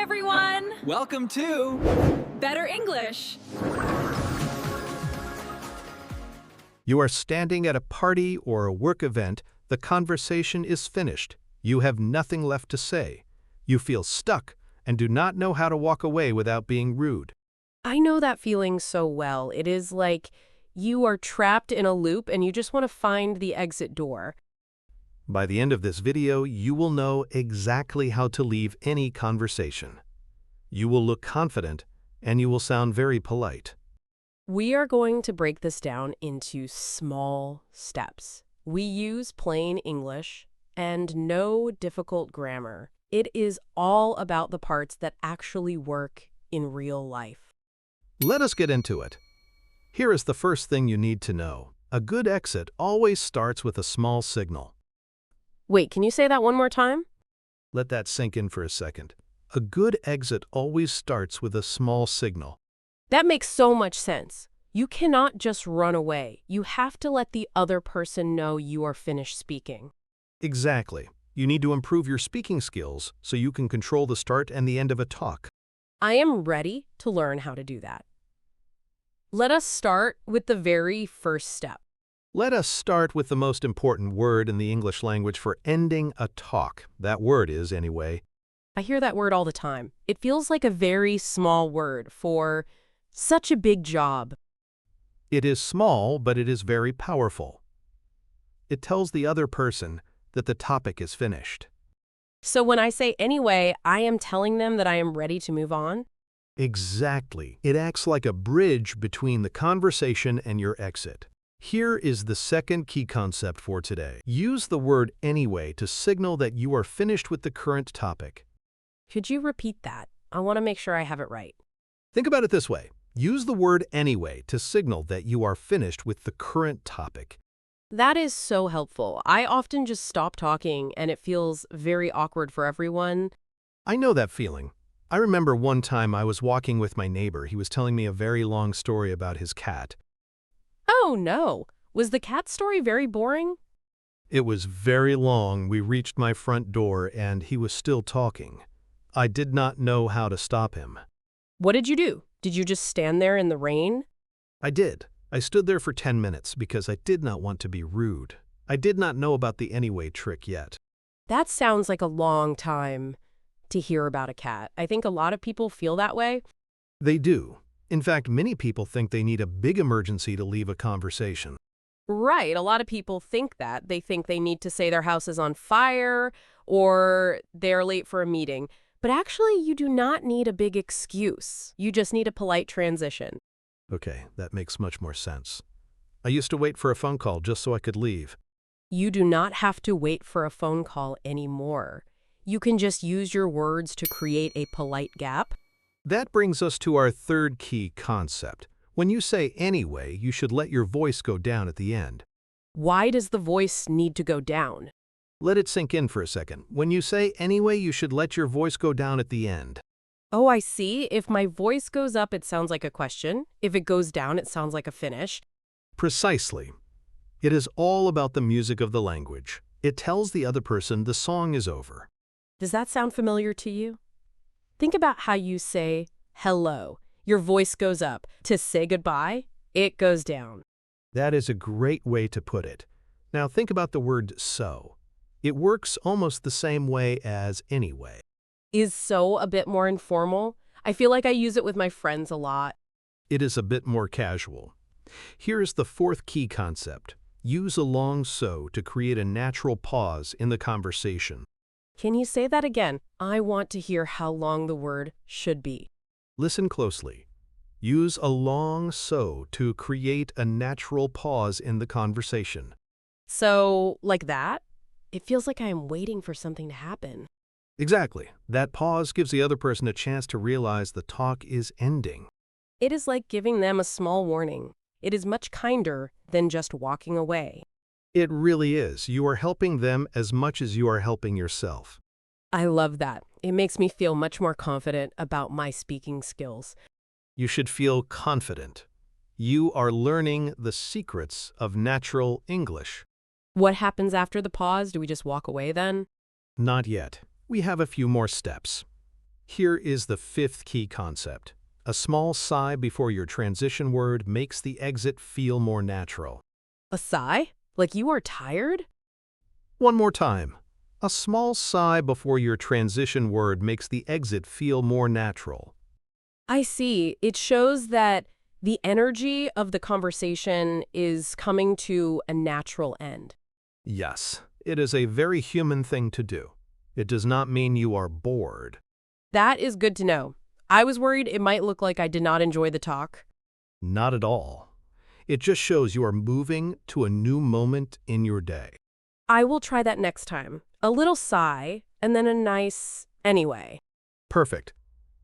everyone! Welcome to Better English. You are standing at a party or a work event, the conversation is finished. You have nothing left to say. You feel stuck and do not know how to walk away without being rude. I know that feeling so well. It is like you are trapped in a loop and you just want to find the exit door. By the end of this video, you will know exactly how to leave any conversation. You will look confident and you will sound very polite. We are going to break this down into small steps. We use plain English and no difficult grammar. It is all about the parts that actually work in real life. Let us get into it. Here is the first thing you need to know. A good exit always starts with a small signal. Wait, can you say that one more time? Let that sink in for a second. A good exit always starts with a small signal. That makes so much sense. You cannot just run away. You have to let the other person know you are finished speaking. Exactly. You need to improve your speaking skills so you can control the start and the end of a talk. I am ready to learn how to do that. Let us start with the very first step. Let us start with the most important word in the English language for ending a talk. That word is, anyway. I hear that word all the time. It feels like a very small word for such a big job. It is small, but it is very powerful. It tells the other person that the topic is finished. So when I say anyway, I am telling them that I am ready to move on? Exactly. It acts like a bridge between the conversation and your exit. Here is the second key concept for today. Use the word anyway to signal that you are finished with the current topic. Could you repeat that? I want to make sure I have it right. Think about it this way. Use the word anyway to signal that you are finished with the current topic. That is so helpful. I often just stop talking and it feels very awkward for everyone. I know that feeling. I remember one time I was walking with my neighbor. He was telling me a very long story about his cat. Oh no, was the cat story very boring? It was very long. We reached my front door and he was still talking. I did not know how to stop him. What did you do? Did you just stand there in the rain? I did. I stood there for 10 minutes because I did not want to be rude. I did not know about the anyway trick yet. That sounds like a long time to hear about a cat. I think a lot of people feel that way. They do. In fact, many people think they need a big emergency to leave a conversation. Right, a lot of people think that. They think they need to say their house is on fire or they're late for a meeting. But actually, you do not need a big excuse. You just need a polite transition. Okay, that makes much more sense. I used to wait for a phone call just so I could leave. You do not have to wait for a phone call anymore. You can just use your words to create a polite gap. That brings us to our third key concept. When you say anyway, you should let your voice go down at the end. Why does the voice need to go down? Let it sink in for a second. When you say anyway, you should let your voice go down at the end. Oh, I see. If my voice goes up, it sounds like a question. If it goes down, it sounds like a finish. Precisely. It is all about the music of the language. It tells the other person the song is over. Does that sound familiar to you? Think about how you say hello. Your voice goes up. To say goodbye, it goes down. That is a great way to put it. Now think about the word so. It works almost the same way as anyway. Is so a bit more informal? I feel like I use it with my friends a lot. It is a bit more casual. Here is the fourth key concept. Use a long so to create a natural pause in the conversation. Can you say that again? I want to hear how long the word should be. Listen closely. Use a long so to create a natural pause in the conversation. So, like that? It feels like I am waiting for something to happen. Exactly. That pause gives the other person a chance to realize the talk is ending. It is like giving them a small warning. It is much kinder than just walking away. It really is. You are helping them as much as you are helping yourself. I love that. It makes me feel much more confident about my speaking skills. You should feel confident. You are learning the secrets of natural English. What happens after the pause? Do we just walk away then? Not yet. We have a few more steps. Here is the fifth key concept. A small sigh before your transition word makes the exit feel more natural. A sigh? Like you are tired? One more time. A small sigh before your transition word makes the exit feel more natural. I see. It shows that the energy of the conversation is coming to a natural end. Yes, it is a very human thing to do. It does not mean you are bored. That is good to know. I was worried it might look like I did not enjoy the talk. Not at all. It just shows you are moving to a new moment in your day. I will try that next time. A little sigh, and then a nice anyway. Perfect.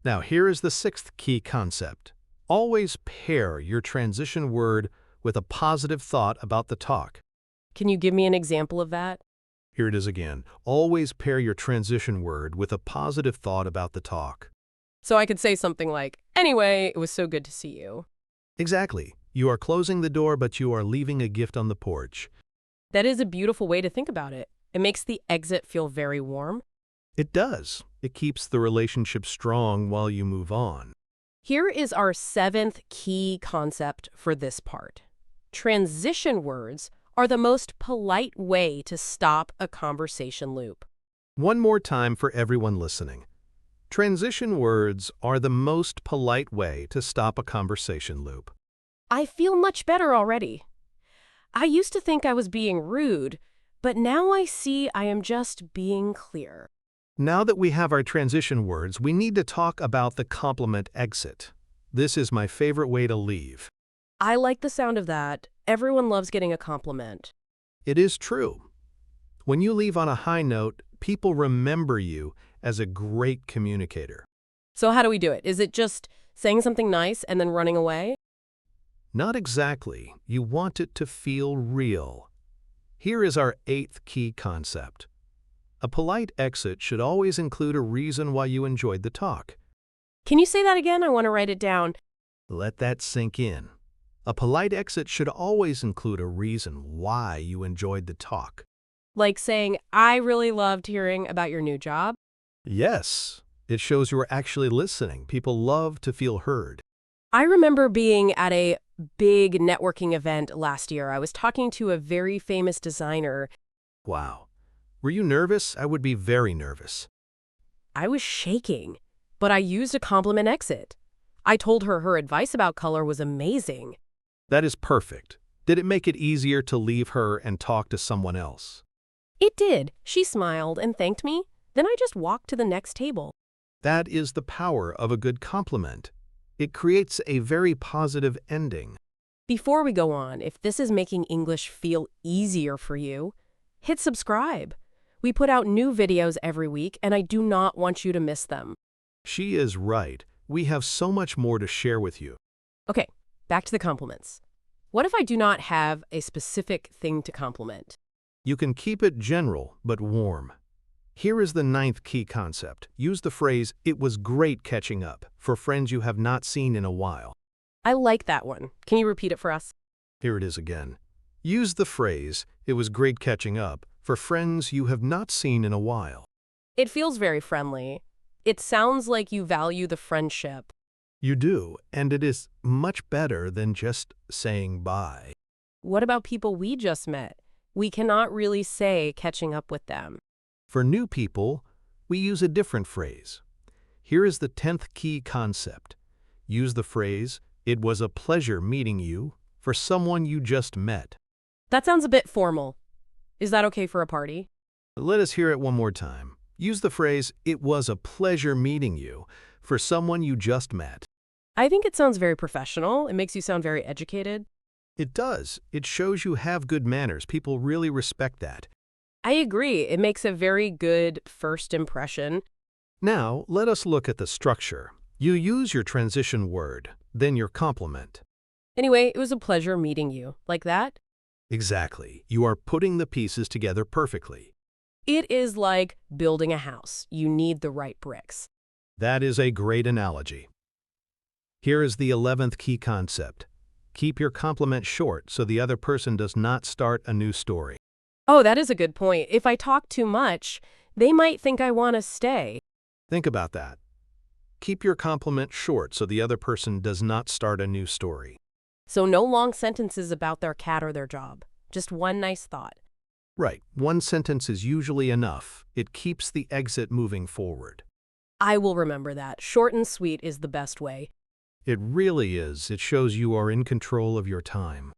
Now here is the sixth key concept. Always pair your transition word with a positive thought about the talk. Can you give me an example of that? Here it is again. Always pair your transition word with a positive thought about the talk. So I could say something like, anyway, it was so good to see you. Exactly. You are closing the door, but you are leaving a gift on the porch. That is a beautiful way to think about it. It makes the exit feel very warm. It does. It keeps the relationship strong while you move on. Here is our seventh key concept for this part. Transition words are the most polite way to stop a conversation loop. One more time for everyone listening. Transition words are the most polite way to stop a conversation loop. I feel much better already. I used to think I was being rude, but now I see I am just being clear. Now that we have our transition words, we need to talk about the compliment exit. This is my favorite way to leave. I like the sound of that. Everyone loves getting a compliment. It is true. When you leave on a high note, people remember you as a great communicator. So how do we do it? Is it just saying something nice and then running away? Not exactly. You want it to feel real. Here is our eighth key concept. A polite exit should always include a reason why you enjoyed the talk. Can you say that again? I want to write it down. Let that sink in. A polite exit should always include a reason why you enjoyed the talk. Like saying, I really loved hearing about your new job. Yes, it shows you are actually listening. People love to feel heard. I remember being at a big networking event last year. I was talking to a very famous designer. Wow. Were you nervous? I would be very nervous. I was shaking, but I used a compliment exit. I told her her advice about color was amazing. That is perfect. Did it make it easier to leave her and talk to someone else? It did. She smiled and thanked me. Then I just walked to the next table. That is the power of a good compliment. It creates a very positive ending. Before we go on, if this is making English feel easier for you, hit subscribe. We put out new videos every week, and I do not want you to miss them. She is right. We have so much more to share with you. Okay, back to the compliments. What if I do not have a specific thing to compliment? You can keep it general but warm. Here is the ninth key concept. Use the phrase, "It was great catching up," for friends you have not seen in a while. I like that one. Can you repeat it for us? Here it is again. Use the phrase, "It was great catching up," for friends you have not seen in a while. It feels very friendly. It sounds like you value the friendship. You do, and it is much better than just saying bye. What about people we just met? We cannot really say catching up with them. For new people, we use a different phrase. Here is the 10th key concept. Use the phrase, "It was a pleasure meeting you," for someone you just met. That sounds a bit formal. Is that okay for a party? Let us hear it one more time. Use the phrase, "It was a pleasure meeting you," for someone you just met. I think it sounds very professional. It makes you sound very educated. It does. It shows you have good manners. People really respect that. I agree. It makes a very good first impression. Now, let us look at the structure. You use your transition word, then your complement. Anyway, it was a pleasure meeting you. Like that? Exactly. You are putting the pieces together perfectly. It is like building a house. You need the right bricks. That is a great analogy. Here is the 11th key concept. Keep your compliment short so the other person does not start a new story. Oh, that is a good point. If I talk too much, they might think I want to stay. Think about that. Keep your compliment short so the other person does not start a new story. So no long sentences about their cat or their job. Just one nice thought. Right, one sentence is usually enough. It keeps the exit moving forward. I will remember that. Short and sweet is the best way. It really is. It shows you are in control of your time.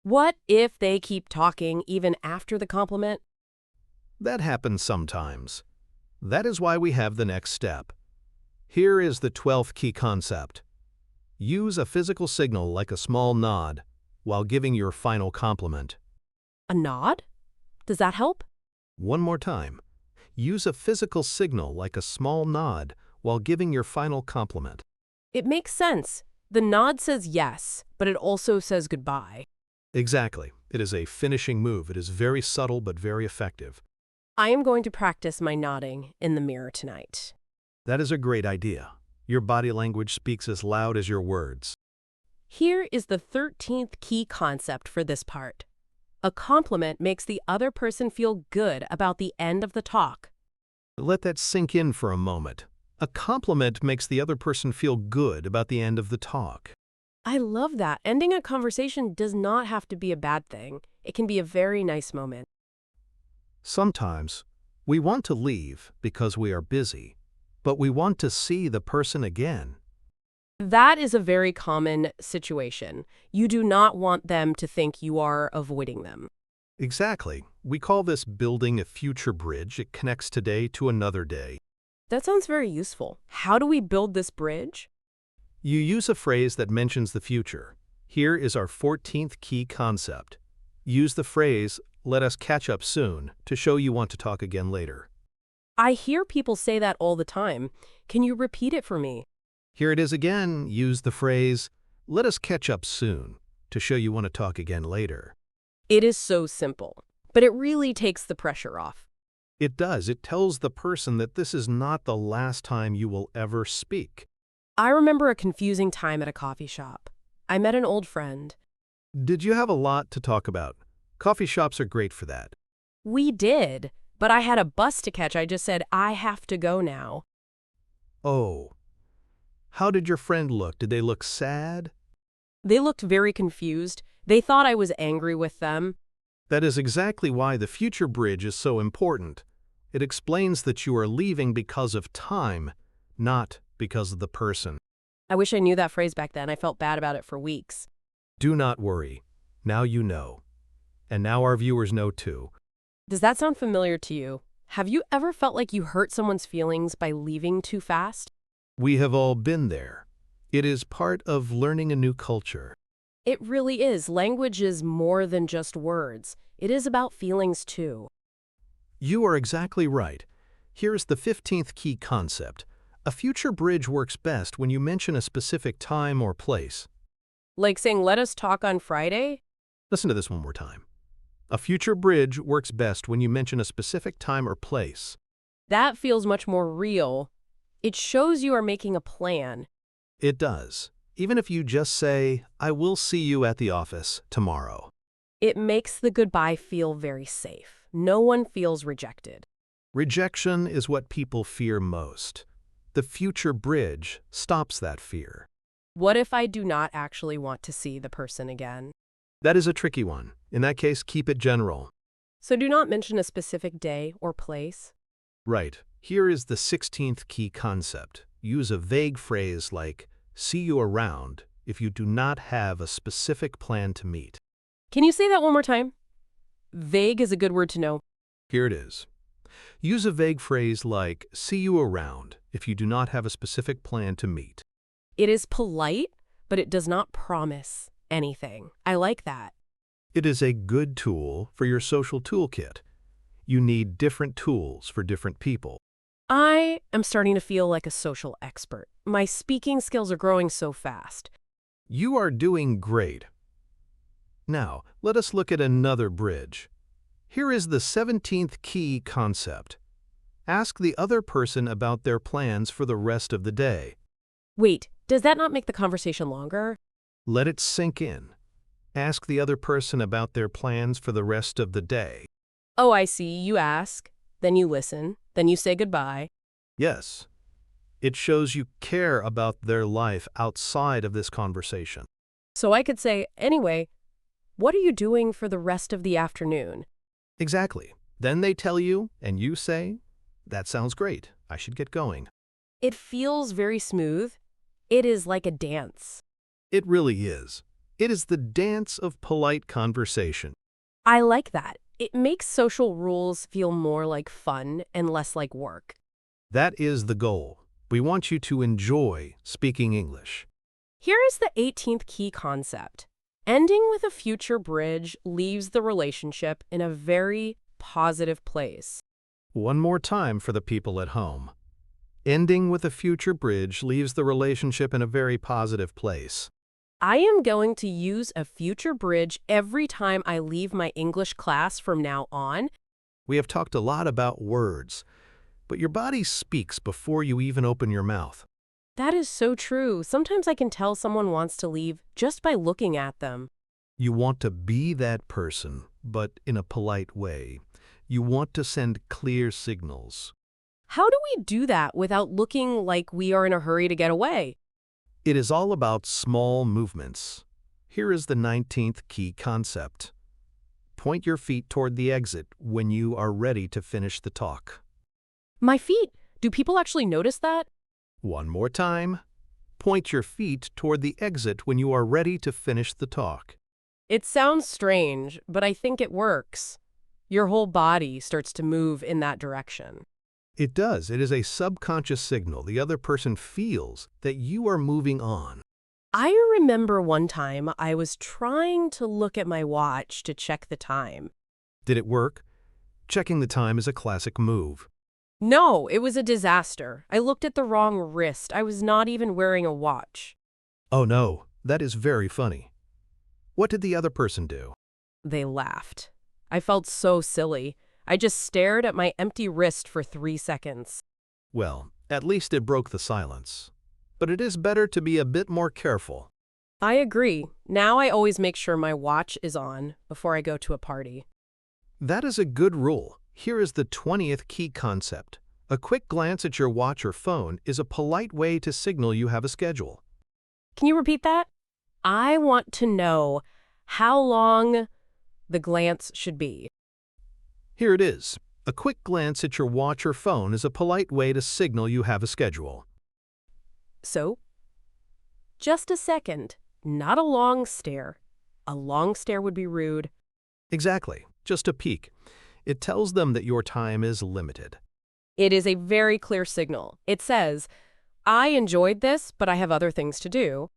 What if they keep talking even after the compliment? That happens sometimes. That is why we have the next step. Here is the 12th key concept. Use a physical signal like a small nod while giving your final compliment. A nod? Does that help? One more time. Use a physical signal like a small nod while giving your final compliment. It makes sense. The nod says yes, but it also says goodbye. Exactly. It is a finishing move. It is very subtle but very effective. I am going to practice my nodding in the mirror tonight. That is a great idea. Your body language speaks as loud as your words. Here is the 13th key concept for this part. A compliment makes the other person feel good about the end of the talk. Let that sink in for a moment. A compliment makes the other person feel good about the end of the talk. I love that. Ending a conversation does not have to be a bad thing. It can be a very nice moment. Sometimes, we want to leave because we are busy, but we want to see the person again. That is a very common situation. You do not want them to think you are avoiding them. Exactly. We call this building a future bridge. It connects today to another day. That sounds very useful. How do we build this bridge? You use a phrase that mentions the future. Here is our 14th key concept. Use the phrase, "Let us catch up soon," to show you want to talk again later. I hear people say that all the time. Can you repeat it for me? Here it is again. Use the phrase, "Let us catch up soon," to show you want to talk again later. It is so simple, but it really takes the pressure off. It does. It tells the person that this is not the last time you will ever speak. I remember a confusing time at a coffee shop. I met an old friend. Did you have a lot to talk about? Coffee shops are great for that. We did, but I had a bus to catch. I just said, I have to go now. Oh. How did your friend look? Did they look sad? They looked very confused. They thought I was angry with them. That is exactly why the future bridge is so important. It explains that you are leaving because of time, not because of the person. I wish I knew that phrase back then. I felt bad about it for weeks. Do not worry. Now you know. And now our viewers know too. Does that sound familiar to you? Have you ever felt like you hurt someone's feelings by leaving too fast? We have all been there. It is part of learning a new culture. It really is. Language is more than just words. It is about feelings too. You are exactly right. Here's the 15th key concept. A future bridge works best when you mention a specific time or place. Like saying, let us talk on Friday? Listen to this one more time. A future bridge works best when you mention a specific time or place. That feels much more real. It shows you are making a plan. It does. Even if you just say, "I will see you at the office tomorrow." It makes the goodbye feel very safe. No one feels rejected. Rejection is what people fear most. The future bridge stops that fear. What if I do not actually want to see the person again? That is a tricky one. In that case, keep it general. So do not mention a specific day or place. Right. Here is the 16th key concept. Use a vague phrase like, "See you around," if you do not have a specific plan to meet. Can you say that one more time? Vague is a good word to know. Here it is. Use a vague phrase like, "See you around," if you do not have a specific plan to meet. It is polite, but it does not promise anything. I like that. It is a good tool for your social toolkit. You need different tools for different people. I am starting to feel like a social expert. My speaking skills are growing so fast. You are doing great. Now, let us look at another bridge. Here is the 17th key concept. Ask the other person about their plans for the rest of the day. Wait, does that not make the conversation longer? Let it sink in. Ask the other person about their plans for the rest of the day. Oh, I see. You ask, then you listen, then you say goodbye. Yes. It shows you care about their life outside of this conversation. So I could say, anyway, what are you doing for the rest of the afternoon? Exactly. Then they tell you, and you say, that sounds great. I should get going. It feels very smooth. It is like a dance. It really is. It is the dance of polite conversation. I like that. It makes social rules feel more like fun and less like work. That is the goal. We want you to enjoy speaking English. Here is the 18th key concept. Ending with a future bridge leaves the relationship in a very positive place. One more time for the people at home. Ending with a future bridge leaves the relationship in a very positive place. I am going to use a future bridge every time I leave my English class from now on. We have talked a lot about words, but your body speaks before you even open your mouth. That is so true. Sometimes I can tell someone wants to leave just by looking at them. You want to be that person, but in a polite way. You want to send clear signals. How do we do that without looking like we are in a hurry to get away? It is all about small movements. Here is the 19th key concept. Point your feet toward the exit when you are ready to finish the talk. My feet. Do people actually notice that? One more time. Point your feet toward the exit when you are ready to finish the talk. It sounds strange, but I think it works. Your whole body starts to move in that direction. It does. It is a subconscious signal. The other person feels that you are moving on. I remember one time I was trying to look at my watch to check the time. Did it work? Checking the time is a classic move. No, it was a disaster. I looked at the wrong wrist. I was not even wearing a watch. Oh no, that is very funny. What did the other person do? They laughed. I felt so silly. I just stared at my empty wrist for 3 seconds. Well, at least it broke the silence. But it is better to be a bit more careful. I agree. Now I always make sure my watch is on before I go to a party. That is a good rule. Here is the 20th key concept. A quick glance at your watch or phone is a polite way to signal you have a schedule. Can you repeat that? I want to know how long the glance should be. Here it is. A quick glance at your watch or phone is a polite way to signal you have a schedule. So, just a second, not a long stare. A long stare would be rude. Exactly. Just a peek. It tells them that your time is limited. It is a very clear signal. It says, I enjoyed this, but I have other things to do.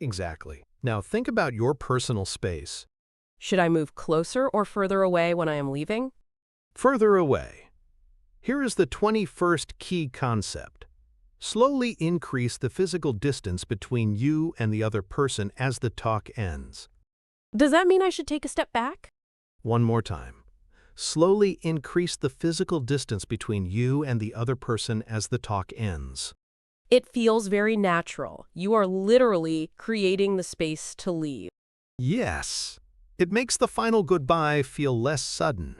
Exactly. Now think about your personal space. Should I move closer or further away when I am leaving? Further away. Here is the 21st key concept. Slowly increase the physical distance between you and the other person as the talk ends. Does that mean I should take a step back? One more time. Slowly increase the physical distance between you and the other person as the talk ends. It feels very natural. You are literally creating the space to leave. Yes. It makes the final goodbye feel less sudden.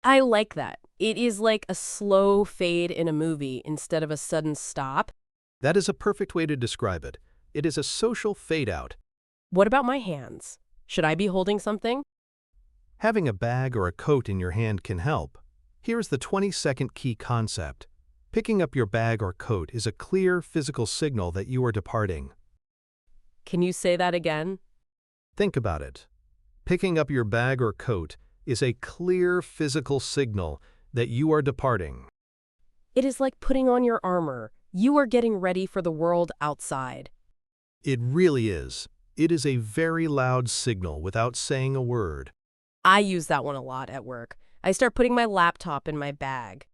I like that. It is like a slow fade in a movie instead of a sudden stop. That is a perfect way to describe it. It is a social fade-out. What about my hands? Should I be holding something? Having a bag or a coat in your hand can help. Here's the 22nd key concept. Picking up your bag or coat is a clear physical signal that you are departing. Can you say that again? Think about it. Picking up your bag or coat is a clear physical signal that you are departing. It is like putting on your armor. You are getting ready for the world outside. It really is. It is a very loud signal without saying a word. I use that one a lot at work. I start putting my laptop in my bag.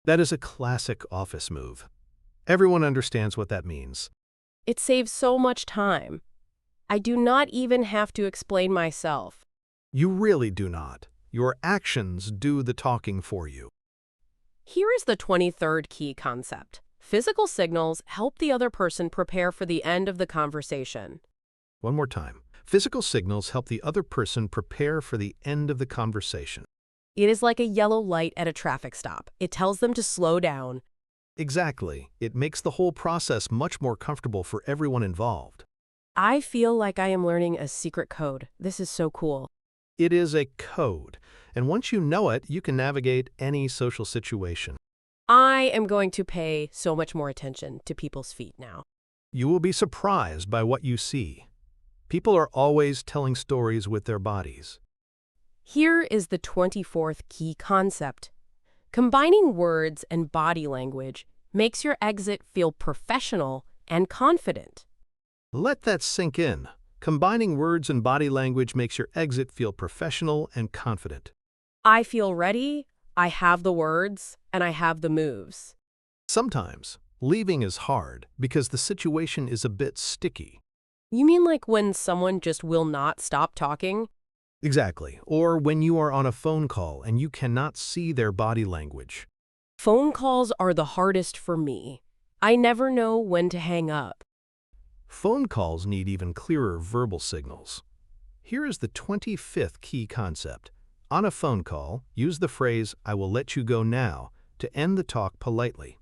That is a classic office move. Everyone understands what that means. It saves so much time. I do not even have to explain myself. You really do not. Your actions do the talking for you. Here is the 23rd key concept. Physical signals help the other person prepare for the end of the conversation. One more time. Physical signals help the other person prepare for the end of the conversation. It is like a yellow light at a traffic stop. It tells them to slow down. Exactly. It makes the whole process much more comfortable for everyone involved. I feel like I am learning a secret code. This is so cool. It is a code, and once you know it, you can navigate any social situation. I am going to pay so much more attention to people's feet now. You will be surprised by what you see. People are always telling stories with their bodies. Here is the 24th key concept. Combining words and body language makes your exit feel professional and confident. Let that sink in. Combining words and body language makes your exit feel professional and confident. I feel ready, I have the words, and I have the moves. Sometimes, leaving is hard because the situation is a bit sticky. You mean like when someone just will not stop talking? Exactly. Or when you are on a phone call and you cannot see their body language. Phone calls are the hardest for me. I never know when to hang up. Phone calls need even clearer verbal signals. Here is the 25th key concept. On a phone call, use the phrase, "I will let you go now," to end the talk politely.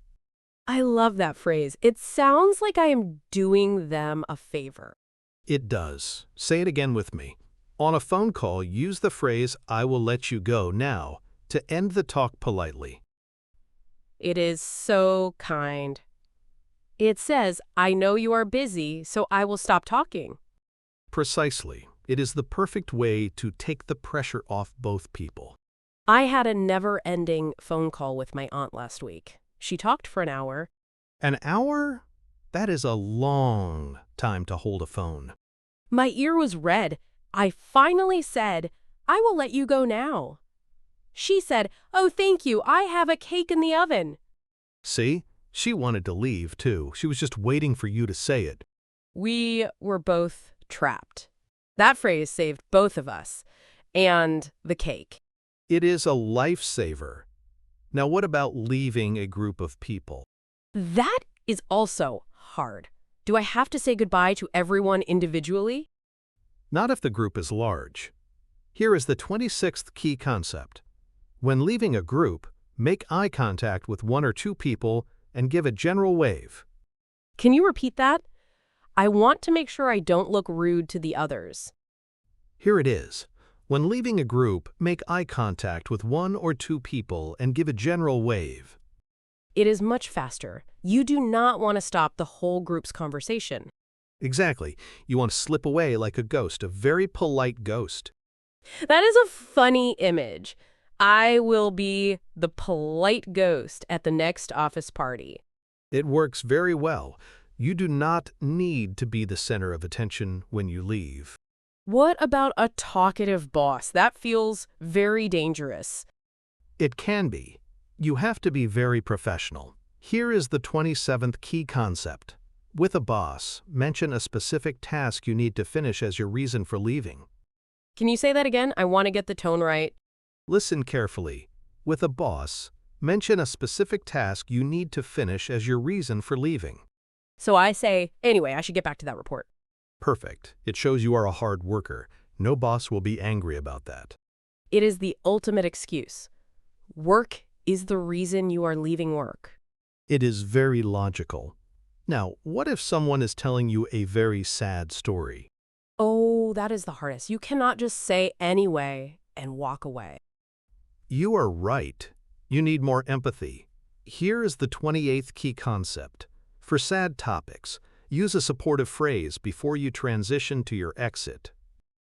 I love that phrase. It sounds like I am doing them a favor. It does. Say it again with me. On a phone call, use the phrase, "I will let you go now," to end the talk politely. It is so kind. It says, I know you are busy, so I will stop talking. Precisely. It is the perfect way to take the pressure off both people. I had a never-ending phone call with my aunt last week. She talked for an hour. An hour? That is a long time to hold a phone. My ear was red. I finally said, I will let you go now. She said, oh, thank you. I have a cake in the oven. See? She wanted to leave, too. She was just waiting for you to say it. We were both trapped. That phrase saved both of us. And the cake. It is a lifesaver. Now, what about leaving a group of people? That is also hard. Do I have to say goodbye to everyone individually? Not if the group is large. Here is the 26th key concept. When leaving a group, make eye contact with one or two people and give a general wave. Can you repeat that? I want to make sure I don't look rude to the others. Here it is. When leaving a group, make eye contact with one or two people and give a general wave. It is much faster. You do not want to stop the whole group's conversation. Exactly. You want to slip away like a ghost, a very polite ghost. That is a funny image. I will be the polite ghost at the next office party. It works very well. You do not need to be the center of attention when you leave. What about a talkative boss? That feels very dangerous. It can be. You have to be very professional. Here is the 27th key concept. With a boss, mention a specific task you need to finish as your reason for leaving. Can you say that again? I want to get the tone right. Listen carefully. With a boss, mention a specific task you need to finish as your reason for leaving. So I say, anyway, I should get back to that report. Perfect. It shows you are a hard worker. No boss will be angry about that. It is the ultimate excuse. Work is the reason you are leaving work. It is very logical. Now, what if someone is telling you a very sad story? Oh, that is the hardest. You cannot just say anyway and walk away. You are right. You need more empathy. Here is the 28th key concept. For sad topics, use a supportive phrase before you transition to your exit.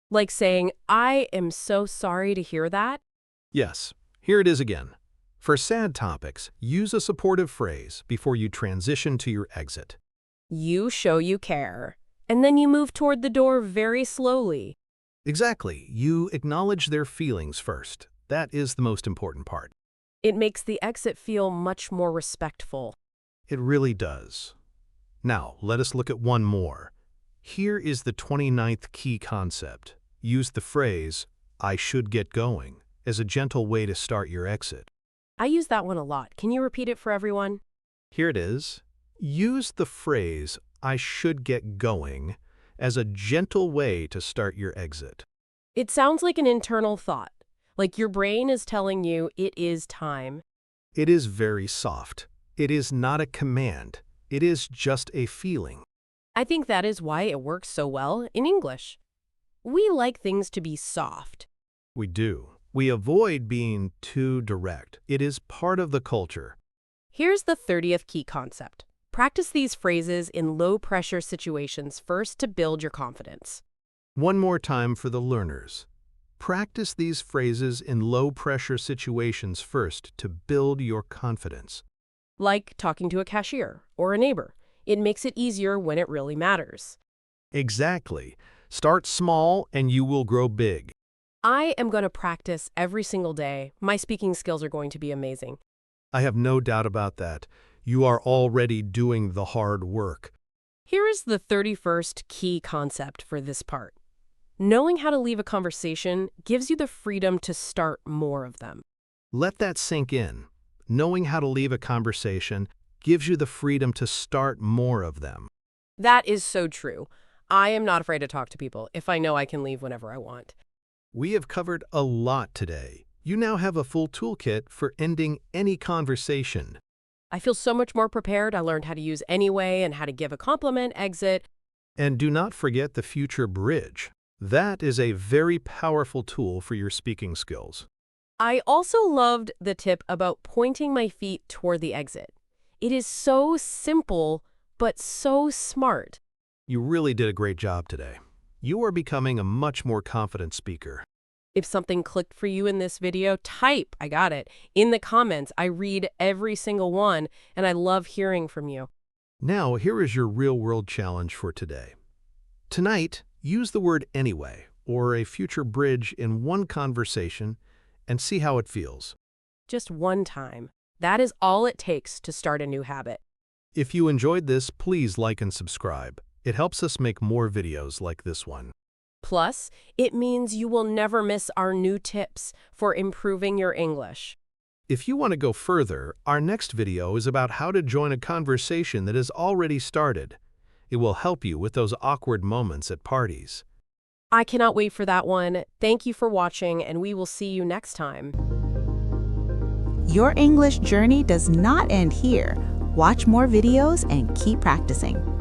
Like saying, I am so sorry to hear that. Yes, here it is again. For sad topics, use a supportive phrase before you transition to your exit. You show you care. And then you move toward the door very slowly. Exactly. You acknowledge their feelings first. That is the most important part. It makes the exit feel much more respectful. It really does. Now, let us look at one more. Here is the 29th key concept. Use the phrase, "I should get going," as a gentle way to start your exit. I use that one a lot. Can you repeat it for everyone? Here it is. Use the phrase, "I should get going," as a gentle way to start your exit. It sounds like an internal thought, like your brain is telling you it is time. It is very soft. It is not a command. It is just a feeling. I think that is why it works so well in English. We like things to be soft. We do. We avoid being too direct. It is part of the culture. Here's the 30th key concept. Practice these phrases in low-pressure situations first to build your confidence. One more time for the learners. Practice these phrases in low-pressure situations first to build your confidence. Like talking to a cashier or a neighbor. It makes it easier when it really matters. Exactly. Start small and you will grow big. I am going to practice every single day. My speaking skills are going to be amazing. I have no doubt about that. You are already doing the hard work. Here is the 31st key concept for this part. Knowing how to leave a conversation gives you the freedom to start more of them. Let that sink in. Knowing how to leave a conversation gives you the freedom to start more of them. That is so true. I am not afraid to talk to people if I know I can leave whenever I want. We have covered a lot today. You now have a full toolkit for ending any conversation. I feel so much more prepared. I learned how to use anyway and how to give a compliment, exit. And do not forget the future bridge. That is a very powerful tool for your speaking skills. I also loved the tip about pointing my feet toward the exit. It is so simple, but so smart. You really did a great job today. You are becoming a much more confident speaker. If something clicked for you in this video, type, I got it, in the comments. I read every single one, and I love hearing from you. Now, here is your real-world challenge for today. Tonight, use the word anyway or a future bridge in one conversation and see how it feels. Just one time. That is all it takes to start a new habit. If you enjoyed this, please like and subscribe. It helps us make more videos like this one. Plus, it means you will never miss our new tips for improving your English. If you want to go further, our next video is about how to join a conversation that has already started. It will help you with those awkward moments at parties. I cannot wait for that one. Thank you for watching, and we will see you next time. Your English journey does not end here. Watch more videos and keep practicing.